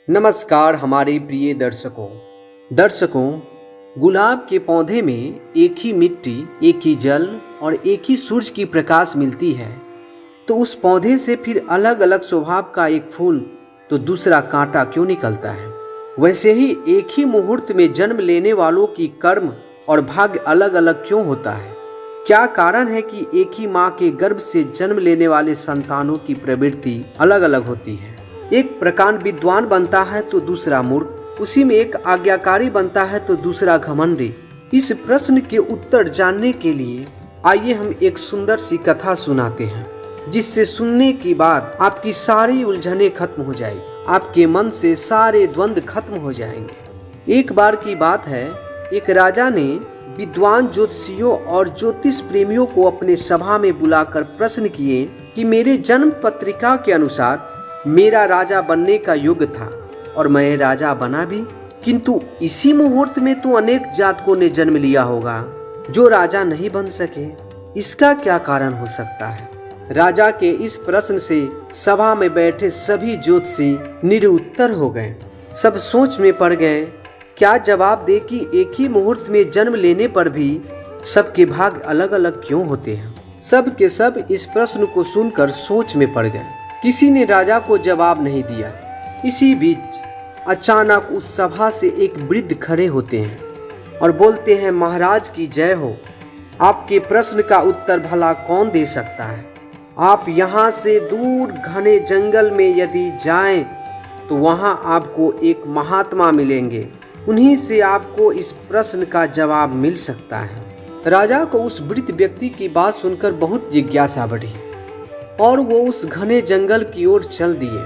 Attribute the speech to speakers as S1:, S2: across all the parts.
S1: नमस्कार हमारे प्रिय दर्शकों, गुलाब के पौधे में एक ही मिट्टी, एक ही जल और एक ही सूरज की प्रकाश मिलती है, तो उस पौधे से फिर अलग अलग स्वभाव का एक फूल तो दूसरा कांटा क्यों निकलता है। वैसे ही एक ही मुहूर्त में जन्म लेने वालों की कर्म और भाग्य अलग अलग क्यों होता है। क्या कारण है कि एक ही माँ के गर्भ से जन्म लेने वाले संतानों की प्रवृत्ति अलग अलग होती है। एक प्रकांड विद्वान बनता है तो दूसरा मूर्ख, उसी में एक आज्ञाकारी बनता है तो दूसरा घमंडी। इस प्रश्न के उत्तर जानने के लिए आइए हम एक सुंदर सी कथा सुनाते हैं, जिससे सुनने के बाद आपकी सारी उलझनें खत्म हो जाएगी, आपके मन से सारे द्वंद्व खत्म हो जाएंगे। एक बार की बात है, एक राजा ने विद्वान ज्योतिषियों और ज्योतिष प्रेमियों को अपने सभा में बुलाकर प्रश्न किए कि मेरे जन्म पत्रिका के अनुसार मेरा राजा बनने का योग्य था और मैं राजा बना भी, किंतु इसी मुहूर्त में तो अनेक जातकों ने जन्म लिया होगा जो राजा नहीं बन सके। इसका क्या कारण हो सकता है। राजा के इस प्रश्न से सभा में बैठे सभी ज्योतिषी निरुत्तर हो गए। सब सोच में पड़ गए, क्या जवाब दे कि एक ही मुहूर्त में जन्म लेने पर भी सबके भाग्य अलग अलग क्यों होते हैं। सब के सब इस प्रश्न को सुनकर सोच में पड़ गए। किसी ने राजा को जवाब नहीं दिया। इसी बीच अचानक उस सभा से एक वृद्ध खड़े होते हैं और बोलते हैं, महाराज की जय हो। आपके प्रश्न का उत्तर भला कौन दे सकता है। आप यहाँ से दूर घने जंगल में यदि जाएं तो वहाँ आपको एक महात्मा मिलेंगे, उन्हीं से आपको इस प्रश्न का जवाब मिल सकता है। राजा को उस वृद्ध व्यक्ति की बात सुनकर बहुत जिज्ञासा बढ़ी और वो उस घने जंगल की ओर चल दिए।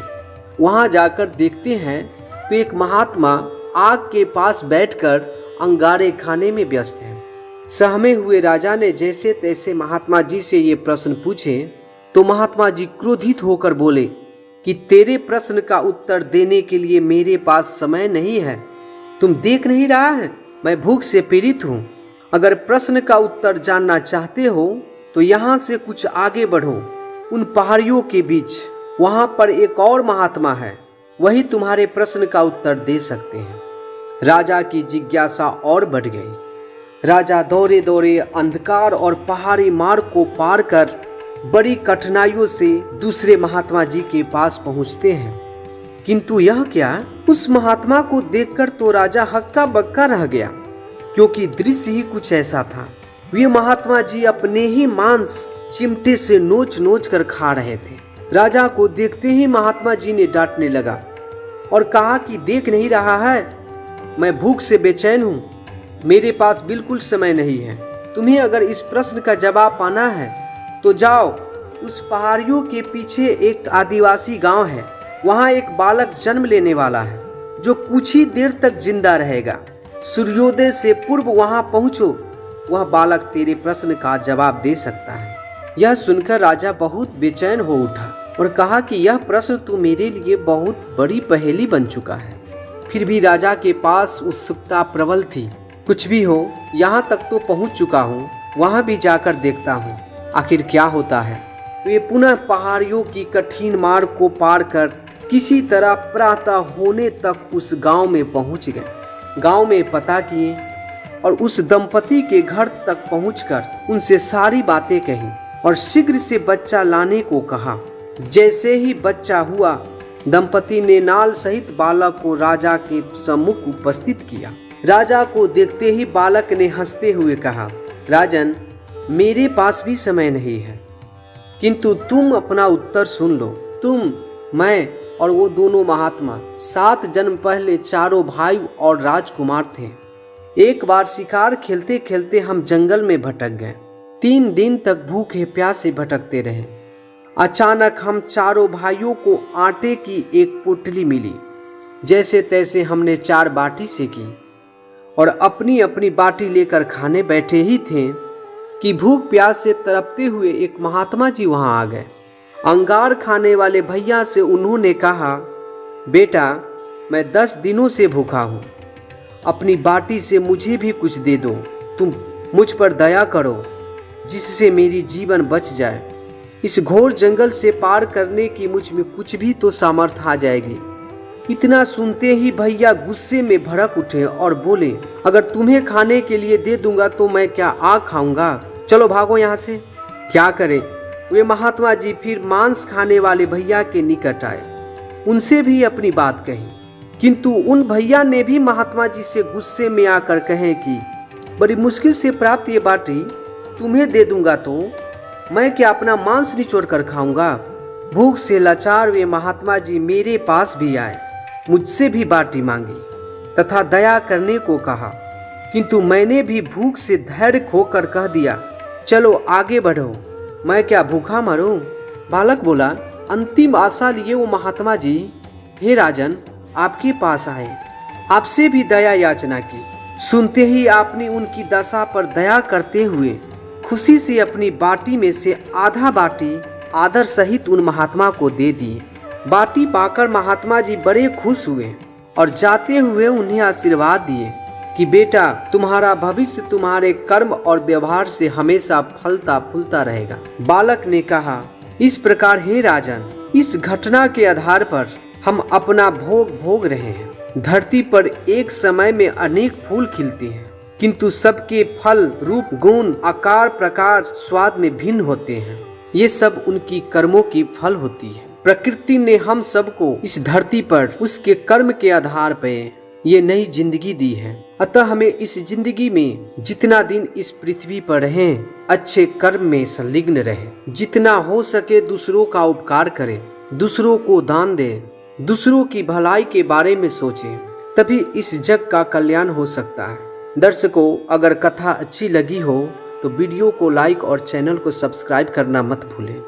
S1: वहां जाकर देखते हैं तो एक महात्मा आग के पास बैठकर अंगारे खाने में व्यस्त हैं। सहमे हुए राजा ने जैसे तैसे महात्मा जी से ये प्रश्न पूछे तो महात्मा जी क्रोधित होकर बोले कि तेरे प्रश्न का उत्तर देने के लिए मेरे पास समय नहीं है। तुम देख नहीं रहा है मैं भूख से पीड़ित हूँ। अगर प्रश्न का उत्तर जानना चाहते हो तो यहाँ से कुछ आगे बढ़ो, उन पहाड़ियों के बीच, वहां पर एक और महात्मा है, वही तुम्हारे प्रश्न का उत्तर दे सकते हैं। राजा की जिज्ञासा और बढ़ गई। राजा दौड़े दौड़े अंधकार और पहाड़ी मार्ग को पार कर बड़ी कठिनाइयों से दूसरे महात्मा जी के पास पहुंचते हैं, किंतु यह क्या, उस महात्मा को देखकर तो राजा हक्का बक्का रह गया, क्योंकि दृश्य ही कुछ ऐसा था। वे महात्मा जी अपने ही मांस चिमटे से नोच नोच कर खा रहे थे। राजा को देखते ही महात्मा जी ने डांटने लगा और कहा कि देख नहीं रहा है मैं भूख से बेचैन हूँ, मेरे पास बिल्कुल समय नहीं है। तुम्हें अगर इस प्रश्न का जवाब पाना है तो जाओ, उस पहाड़ियों के पीछे एक आदिवासी गांव है, वहाँ एक बालक जन्म लेने वाला है जो कुछ ही देर तक जिंदा रहेगा। सूर्योदय से पूर्व वहाँ पहुँचो, वह बालक तेरे प्रश्न का जवाब दे सकता है। यह सुनकर राजा बहुत बेचैन हो उठा और कहा कि यह प्रश्न तो मेरे लिए बहुत बड़ी पहेली बन चुका है। फिर भी राजा के पास उत्सुकता प्रबल थी। कुछ भी हो, यहाँ तक तो पहुँच चुका हूँ, वहाँ भी जाकर देखता हूँ आखिर क्या होता है। वे पुनः पहाड़ियों की कठिन मार्ग को पार कर किसी तरह प्रातः होने तक उस गांव में पहुँच गए। गांव में पता किए और उस दंपति के घर तक पहुंचकर उनसे सारी बातें कही और शीघ्र से बच्चा लाने को कहा। जैसे ही बच्चा हुआ, दंपति ने नाल सहित बालक को राजा के सम्मुख उपस्थित किया। राजा को देखते ही बालक ने हंसते हुए कहा, राजन, मेरे पास भी समय नहीं है, किंतु तुम अपना उत्तर सुन लो। तुम, मैं और वो दोनों महात्मा 7 जन्म पहले चारों भाई और राजकुमार थे। एक बार शिकार खेलते खेलते हम जंगल में भटक गए। 3 दिन तक भूखे प्यासे भटकते रहे। अचानक हम चारों भाइयों को आटे की एक पोटली मिली। जैसे तैसे हमने 4 बाटी सेकी और अपनी अपनी बाटी लेकर खाने बैठे ही थे कि भूख प्यास से तड़पते हुए एक महात्मा जी वहां आ गए। अंगार खाने वाले भैया से उन्होंने कहा, बेटा, मैं 10 दिनों से भूखा हूँ, अपनी बाटी से मुझे भी कुछ दे दो। तुम मुझ पर दया करो जिससे मेरी जीवन बच जाए। इस घोर जंगल से पार करने की मुझ में कुछ भी तो सामर्थ्य आ जाएगी। इतना सुनते ही भैया गुस्से में भड़क उठे और बोले, अगर तुम्हें खाने के लिए दे दूंगा तो मैं क्या आग खाऊंगा? चलो भागो यहाँ से। क्या करें, वे महात्मा जी फिर मांस खाने वाले भैया के निकट आए, उनसे भी अपनी बात कही, किंतु उन भैया ने भी महात्मा जी से गुस्से में आकर कहे कि बड़ी मुश्किल से प्राप्त ये बाटी तुम्हें दे दूंगा तो मैं क्या अपना मांस निचोड़ कर खाऊंगा? भूख से लाचार वे महात्मा जी मेरे पास भी आए, मुझसे भी बाटी मांगी तथा दया करने को कहा, किंतु मैंने भी भूख से धैर्य खोकर कह दिया, चलो आगे बढ़ो, मैं क्या भूखा मरूं? बालक बोला, अंतिम आशा लिए वो महात्मा जी हे राजन आपके पास आए, आपसे भी दया याचना की। सुनते ही आपने उनकी दशा पर दया करते हुए खुशी से अपनी बाटी में से आधा बाटी आदर सहित उन महात्मा को दे दिए। बाटी पाकर महात्मा जी बड़े खुश हुए और जाते हुए उन्हें आशीर्वाद दिए कि बेटा तुम्हारा भविष्य तुम्हारे कर्म और व्यवहार से हमेशा फलता फूलता रहेगा। बालक ने कहा, इस प्रकार हे राजन, इस घटना के आधार पर हम अपना भोग भोग रहे हैं। धरती पर एक समय में अनेक फूल खिलते हैं, किंतु सबके फल रूप गुण आकार प्रकार स्वाद में भिन्न होते हैं। ये सब उनकी कर्मों की फल होती है। प्रकृति ने हम सबको इस धरती पर उसके कर्म के आधार पर ये नई जिंदगी दी है। अतः हमें इस जिंदगी में जितना दिन इस पृथ्वी पर रहें, अच्छे कर्म में संलिग्न रहें। जितना हो सके दूसरों का उपकार करें, दूसरों को दान दें, दूसरों की भलाई के बारे में सोचें, तभी इस जग का कल्याण हो सकता है। दर्शकों, अगर कथा अच्छी लगी हो तो वीडियो को लाइक और चैनल को सब्सक्राइब करना मत भूलें।